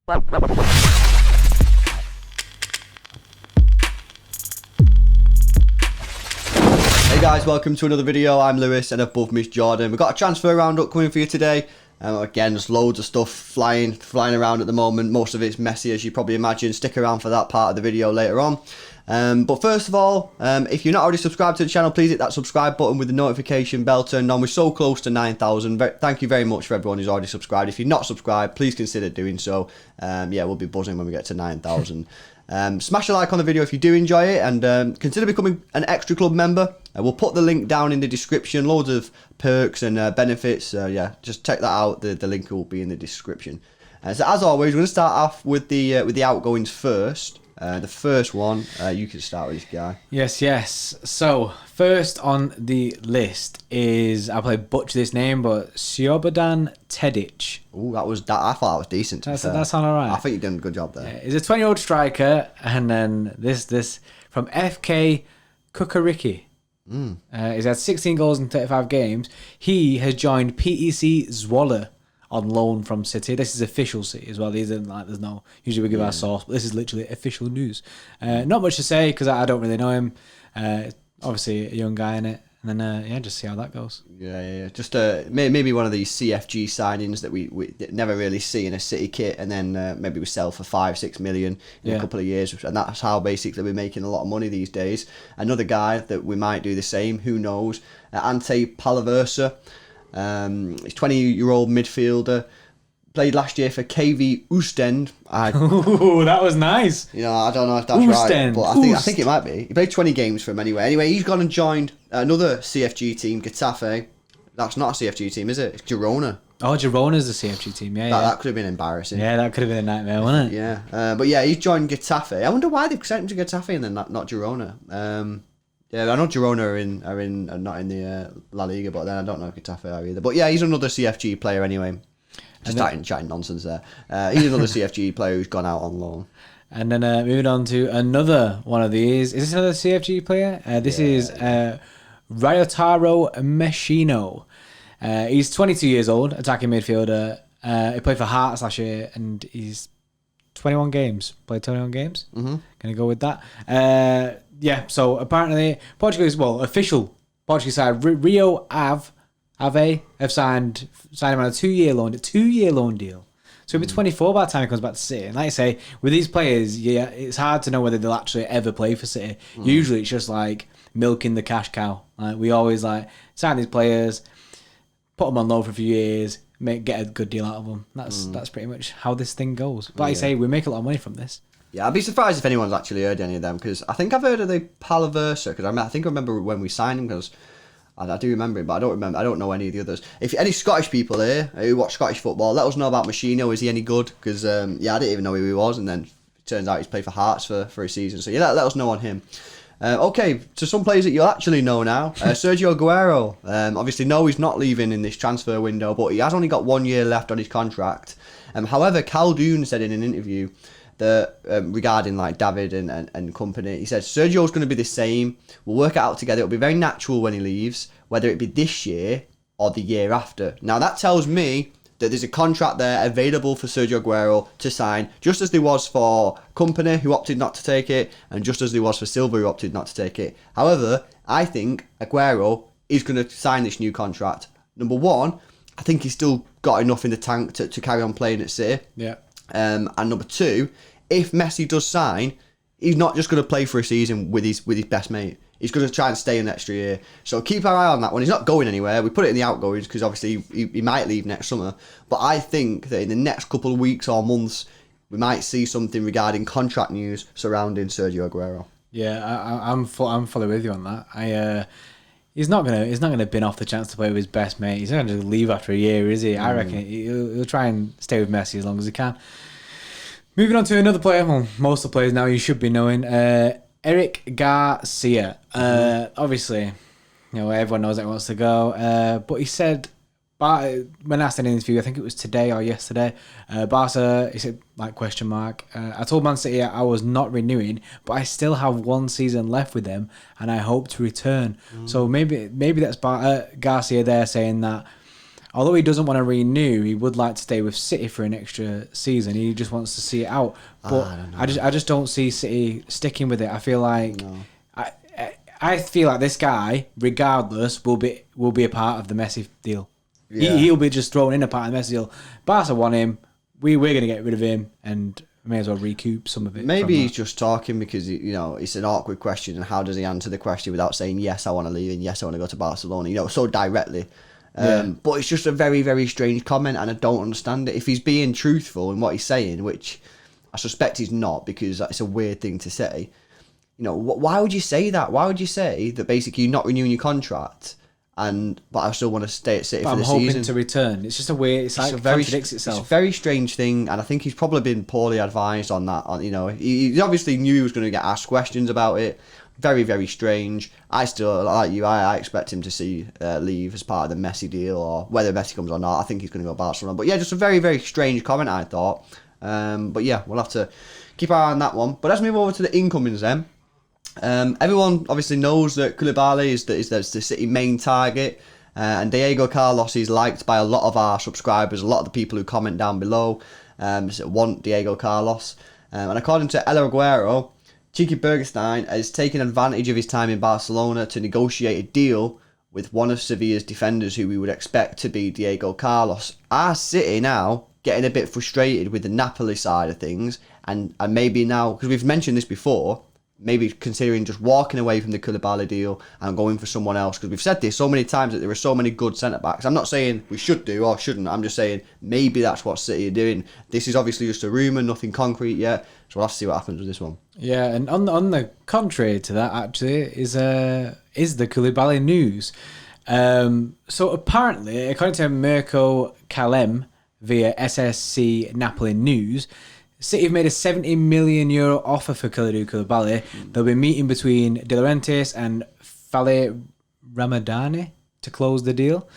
Hey guys, welcome to another video. I'm Lewis and above me is Jordan. We've got a transfer roundup coming for you today. Again, there's loads of stuff flying around at the moment. Most of it's messy, as you probably imagine. Stick around for that part of the video later on. But first of all, if you're not already subscribed to the channel, please hit that subscribe button with the notification bell turned on. We're so close to 9,000. Thank you very much for everyone who's already subscribed. If you're not subscribed, please consider doing so. Yeah, we'll be buzzing when we get to 9,000. Smash a like on the video if you do enjoy it, and consider becoming an Xtra Club member. We'll put the link down in the description. Loads of perks and benefits. Yeah, just check that out. The link will be in the description. So as always, we're going to start off with the outgoings first. The first one, you can start with this guy. Yes. So first on the list is, I'll probably butcher this name, but Slobodan Tedic. Oh, I thought that was decent. That sounds alright. I think you've done a good job there. Yeah, he's a 20-year-old striker, and then this from FK Kukariki. He's had 16 goals in 35 games. He has joined PEC Zwolle on loan from City. This is official City as well. These are there's no, usually we give our source, but this is literally official news. Not much to say because I don't really know him. Obviously a young guy in it. And then, just see how that goes. Yeah. Just maybe one of these CFG signings that we never really see in a City kit, and then maybe we sell for 5-6 million in a couple of years, and that's how basically we're making a lot of money these days. Another guy that we might do the same, who knows? Ante Palaversa. He's 20-year-old midfielder. Played last year for KV Oostend. Ooh, that was nice. You know, I don't know if that's right, but I think it might be. He played 20 games for him anyway. Anyway, he's gone and joined another CFG team, Getafe. That's not a CFG team, is it? It's Girona. Oh, Girona's the CFG team, yeah. That could have been embarrassing. Yeah, that could have been a nightmare, wasn't it? Yeah, but yeah, he's joined Getafe. I wonder why they've sent him to Getafe and then not Girona. Yeah, I know Girona are not in the La Liga, but then I don't know if Getafe are either. But yeah, he's another CFG player anyway. Just chatting nonsense there. He's another CFG player who's gone out on loan. And then moving on to another one of these. Is this another CFG player? This is Ryotaro Meschino. He's 22 years old, attacking midfielder. He played for Hearts last year, and he's 21 games. Played 21 games. Gonna go with that. Yeah. So apparently, official Portuguese side Rio Ave have signed him on a 2-year loan deal. So he'll be 24 by the time he comes back to City. And like I say, with these players, yeah, it's hard to know whether they'll actually ever play for City. Usually it's just like milking the cash cow. Like, we always sign these players, put them on loan for a few years, get a good deal out of them. That's pretty much how this thing goes. But like I say, we make a lot of money from this. Yeah, I'd be surprised if anyone's actually heard any of them, because I think I've heard of the Palaversa, because I think I remember when we signed him, because I do remember him, but I don't know any of the others. If any Scottish people here who watch Scottish football, let us know about Meschino. Is he any good? Because I didn't even know who he was, and then it turns out he's played for Hearts for a season. So yeah, let us know on him. Okay, so some players that you'll actually know now. Sergio Aguero. Obviously, no, he's not leaving in this transfer window, but he has only got 1 year left on his contract. However, Kalidou said in an interview that regarding David and company, he said Sergio's going to be the same. We'll work it out together. It'll be very natural when he leaves, whether it be this year or the year after. Now that tells me that there's a contract there available for Sergio Aguero to sign, just as there was for company, who opted not to take it, and just as there was for Silva, who opted not to take it. However, I think Aguero is going to sign this new contract. Number one, I think he's still got enough in the tank to carry on playing at City. Yeah. And number two, if Messi does sign, he's not just going to play for a season with his best mate. He's going to try and stay an extra year. So keep our eye on that one. He's not going anywhere. We put it in the outgoings because obviously he might leave next summer. But I think that in the next couple of weeks or months, we might see something regarding contract news surrounding Sergio Aguero. Yeah, I'm fully with you on that. He's not gonna bin off the chance to play with his best mate. He's not gonna leave after a year, is he? I reckon he'll try and stay with Messi as long as he can. Moving on to another player. Well, most of the players now you should be knowing. Eric Garcia. Obviously, everyone knows that he wants to go. But he said, when asked in an interview, I think it was today or yesterday, Barca, he said, question mark. I told Man City I was not renewing, but I still have 1 season left with them, and I hope to return. So maybe that's Garcia there saying that although he doesn't want to renew, he would like to stay with City for an extra season. He just wants to see it out. But I just don't see City sticking with it. I feel like I feel like this guy, regardless, will be a part of the Messi deal. Yeah. He'll be just thrown in a part of the Messi deal. Barca want him. We're going to get rid of him, and may as well recoup some of it. Maybe he's just talking because it's an awkward question, and how does he answer the question without saying yes, I want to leave, and yes, I want to go to Barcelona? So directly. But it's just a very, very strange comment, and I don't understand it. If he's being truthful in what he's saying, which I suspect he's not, because it's a weird thing to say. Why would you say that? Why would you say that basically you're not renewing your contract, but I still want to stay at City for the season? I'm hoping to return. It's just a weird. It contradicts itself. It's a very strange thing, and I think he's probably been poorly advised on that. He obviously knew he was going to get asked questions about it. Very, very strange. I still, like you, I expect him to leave as part of the Messi deal, or whether Messi comes or not. I think he's going to go to Barcelona. But yeah, just a very, very strange comment, I thought. But yeah, we'll have to keep our eye on that one. But let's move over to the incomings then. Everyone obviously knows that Koulibaly is the City main target, and Diego Carlos is liked by a lot of our subscribers, a lot of the people who comment down below want Diego Carlos. And according to El Aguero, Cheeky Bergestein has taken advantage of his time in Barcelona to negotiate a deal with one of Sevilla's defenders who we would expect to be Diego Carlos. Are City now getting a bit frustrated with the Napoli side of things, and maybe now, because we've mentioned this before, maybe considering just walking away from the Koulibaly deal and going for someone else? Because we've said this so many times that there are so many good centre-backs. I'm not saying we should do or shouldn't. I'm just saying maybe that's what City are doing. This is obviously just a rumour, nothing concrete yet. So we'll have to see what happens with this one. Yeah, and on the contrary to that, actually, is the Koulibaly news. So apparently, according to Mirko Kalem via SSC Napoli News, City have made a €70 million offer for Kalidou Koulibaly. There'll be a meeting between De Laurentiis and Fale Ramadani to close the deal.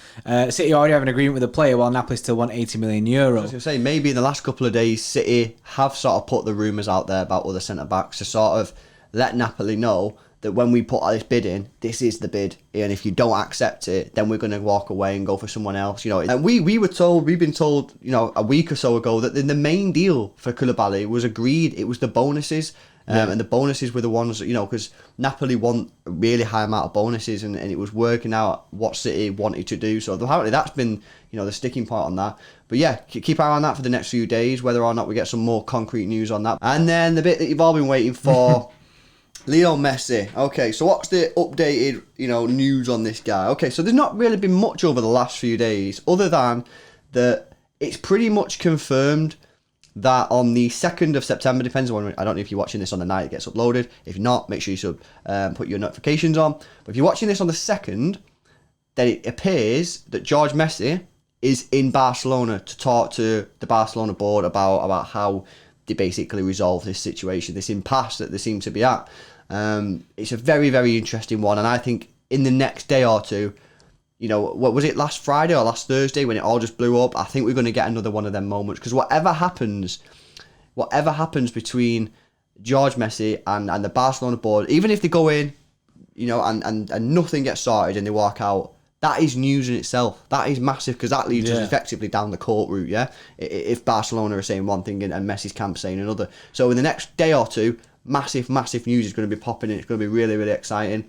City already have an agreement with the player, while Napoli still want €80 million. I was going to say, maybe in the last couple of days, City have sort of put the rumours out there about other centre-backs to sort of let Napoli know that when we put this bid in, this is the bid, and if you don't accept it, then we're going to walk away and go for someone else. And we've been told, a week or so ago that the main deal for Koulibaly was agreed. It was the bonuses, and the bonuses were the ones, because Napoli want a really high amount of bonuses, and it was working out what City wanted to do. So apparently that's been, the sticking point on that. But yeah, keep our eye on that for the next few days, whether or not we get some more concrete news on that. And then the bit that you've all been waiting for. Lionel Messi. Okay, so what's the updated, news on this guy? Okay, so there's not really been much over the last few days, other than that it's pretty much confirmed that on the 2nd of September, depends on, I don't know if you're watching this on the night it gets uploaded. If not, make sure you put your notifications on. But if you're watching this on the 2nd, then it appears that George Messi is in Barcelona to talk to the Barcelona board about how they basically resolve this situation, this impasse that they seem to be at. It's a very, very interesting one, and I think in the next day or two, what was it, last Friday or last Thursday when it all just blew up? I think we're going to get another one of them moments, because whatever happens between George Messi and the Barcelona board, even if they go in, and nothing gets sorted and they walk out, that is news in itself. That is massive, because that leads us effectively down the court route, yeah? If Barcelona are saying one thing and Messi's camp saying another. So in the next day or two, massive, massive news is going to be popping in. It's going to be really, really exciting.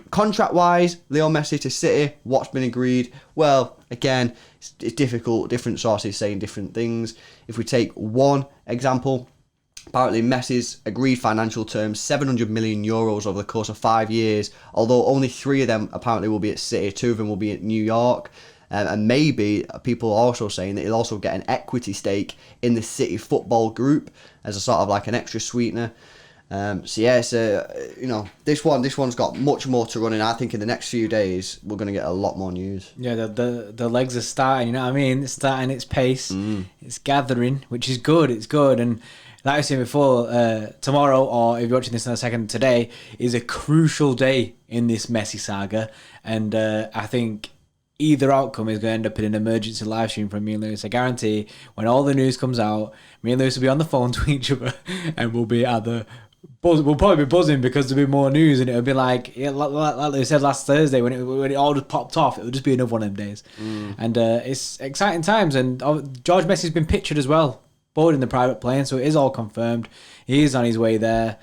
Contract-wise, Leo Messi to City, what's been agreed? Well, again, it's difficult. Different sources saying different things. If we take one example, apparently Messi's agreed financial terms, €700 million over the course of 5 years, although only 3 of them apparently will be at City, 2 of them will be at New York. And maybe people are also saying that he'll also get an equity stake in the City football group as a sort of like an extra sweetener. So yeah, it's this one's got much more to run in. I think in the next few days we're going to get a lot more news. Yeah, the legs are starting. You know what I mean? It's starting its pace. It's gathering, which is good. It's good. And like I said before, tomorrow, or if you're watching this in a second, today is a crucial day in this Messi saga, and I think either outcome is going to end up in an emergency live stream from me and Lewis. I guarantee when all the news comes out, me and Lewis will be on the phone to each other and we'll be either we'll probably be buzzing because there'll be more news, and it'll be like, like they said last Thursday when it all just popped off. It'll just be another one of them days, and it's exciting times. And George Messi's been pictured as well, boarding the private plane, so it is all confirmed. He is on his way there.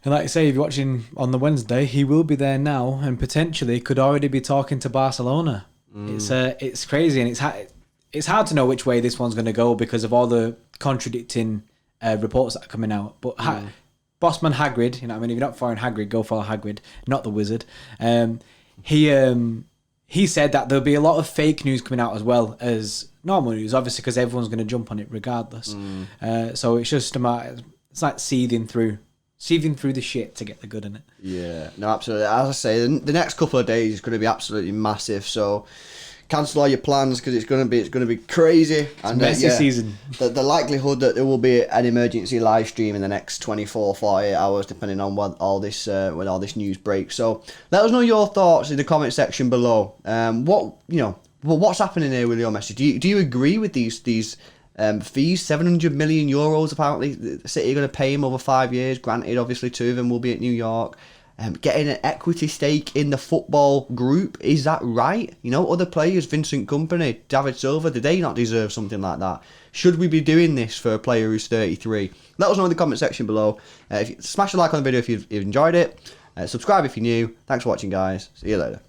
And like I say, if you're watching on the Wednesday, he will be there now, and potentially could already be talking to Barcelona. It's crazy, and it's hard to know which way this one's going to go because of all the contradicting reports that are coming out. But Bossman Hagrid, you know what I mean? If you're not following Hagrid, go follow Hagrid, not the wizard. He said that there'll be a lot of fake news coming out as well as normal news, obviously, because everyone's going to jump on it regardless. So it's just it's like sieving through the shit to get the good in it. Yeah, no, absolutely. As I say, the next couple of days is going to be absolutely massive. So cancel all your plans because it's going to be crazy. And Messi season. The likelihood that there will be an emergency live stream in the next 24, 48 hours, depending on when all this news breaks. So let us know your thoughts in the comment section below. What's happening here with Lionel Messi? Do you agree with these fees? 700 million euros apparently. The City are going to pay him over 5 years. Granted, obviously 2 of them will be at New York. Getting an equity stake in the football group, is that right? Other players, Vincent Kompany, David Silva, do they not deserve something like that? Should we be doing this for a player who's 33? Let us know in the comment section below. Smash a like on the video if you've enjoyed it. Subscribe if you're new. Thanks for watching, guys. See you later.